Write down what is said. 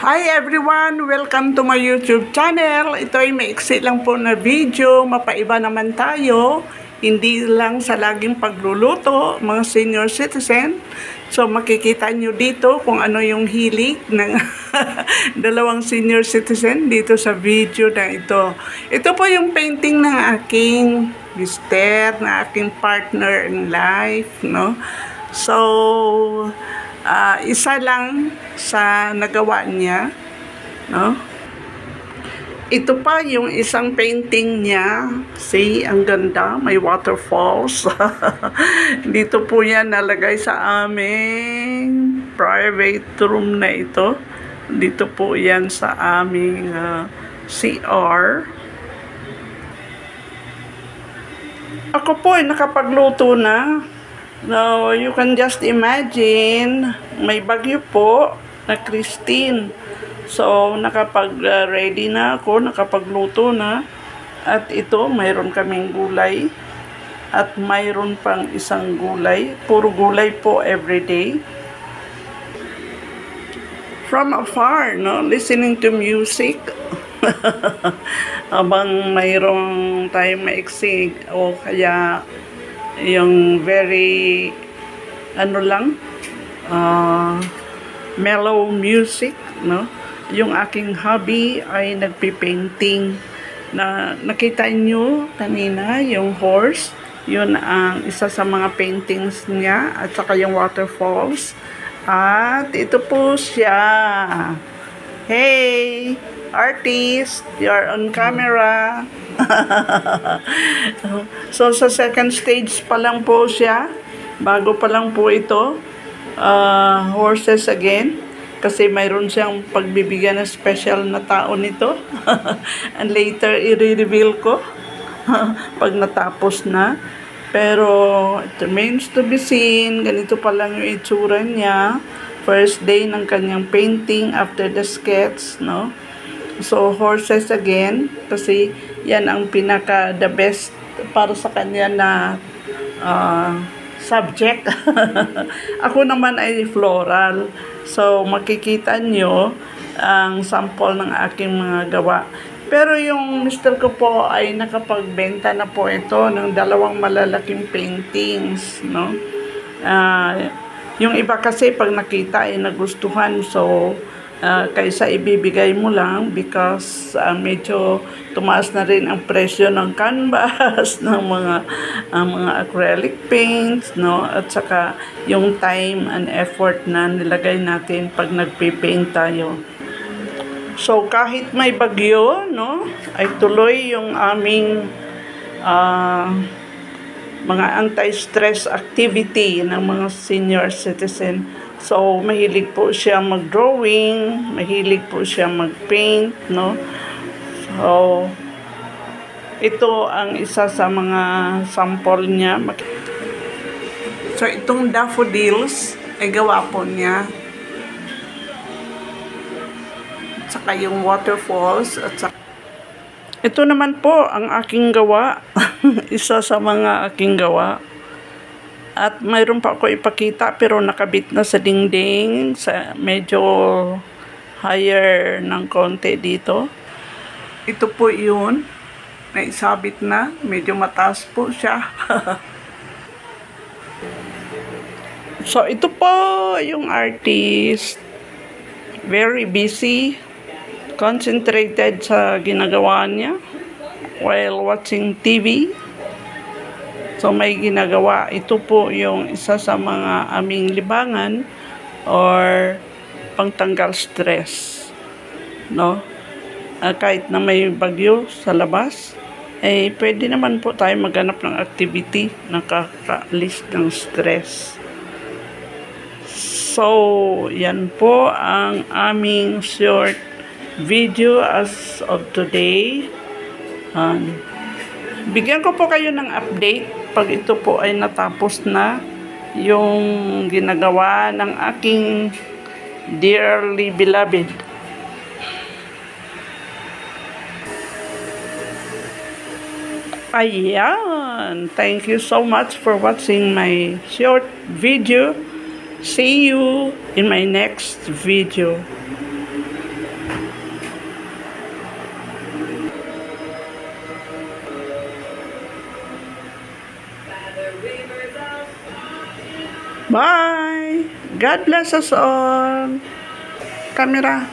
Hi everyone! Welcome to my YouTube channel. Ito ay maiksi lang po na video. Mapaiba naman tayo. Hindi lang sa laging pagluluto, mga senior citizen. So makikita nyo dito kung ano yung hilig ng dalawang senior citizen dito sa video na ito. Ito po yung painting ng aking mister, na aking partner in life, no? So, isa lang sa nagawa niya, no? Ito pa yung isang painting niya. See, ang ganda, may waterfalls. Dito po yan nalagay sa aming private room na ito. Dito po yan sa aming CR. Ako po ay nakapagluto na. Now, you can just imagine, may bagyo po na Christine. So, nakapag-ready na ako, nakapagluto na. At ito, mayroon kaming gulay. At mayroon pang isang gulay. Puro gulay po everyday. From afar, no? Listening to music. Habang mayroong tayong maiksig o kaya yung very mellow music, no? Yung aking hobby ay nagpipainting. Na nakita nyo kanina yung horse, yun ang isa sa mga paintings niya, at saka yung waterfalls. At ito po siya. Hey artist, you're on camera. So sa second stage pa lang po siya, bago pa lang po ito, horses again, kasi mayroon siyang pagbibigyan ng special na tao nito. And later i-reveal ko pag natapos na, pero it remains to be seen. Ganito pa lang yung itsura niya, first day ng kanyang painting after the sketch, no? So, horses again, kasi yan ang pinaka the best para sa kanya na subject. Ako naman ay floral. So, makikita nyo ang sample ng aking mga gawa. Pero yung mister ko po ay nakapagbenta na po ito ng dalawang malalaking paintings, no? Yung iba kasi pag nakita ay nagustuhan, so kaysa ibibigay mo lang, because medyo tumaas na rin ang presyo ng canvas, ng mga acrylic paints, no? At saka yung time and effort na nilagay natin pag nagpipaint tayo. So kahit may bagyo, no, ay tuloy yung aming mga anti-stress activity ng mga senior citizen. So, mahilig po siya mag-drawing, mahilig po siya mag-paint, no? So, ito ang isa sa mga sample niya. So, itong daffodils ay gawa po niya. At saka yung waterfalls. At saka ito naman po ang aking gawa. Isa sa mga aking gawa. At mayroon pa ako ipakita, pero nakabit na sa dingding, sa medyo higher ng konti dito. Ito po yun, naisabit na, medyo mataas po siya. So ito po yung artist, very busy, concentrated sa ginagawa niya while watching TV. So may ginagawa. Ito po yung isa sa mga aming libangan or pangtanggal stress, no? Kahit na may bagyo sa labas, eh pwede naman po tayo maghanap ng activity na nakakaalis ng stress. So yan po ang aming short video as of today. Bigyan ko po kayo ng update pag ito po ay natapos na yung ginagawa ng aking dearly beloved. Ayan! Thank you so much for watching my short video. See you in my next video. Bye! God bless us all. Camera.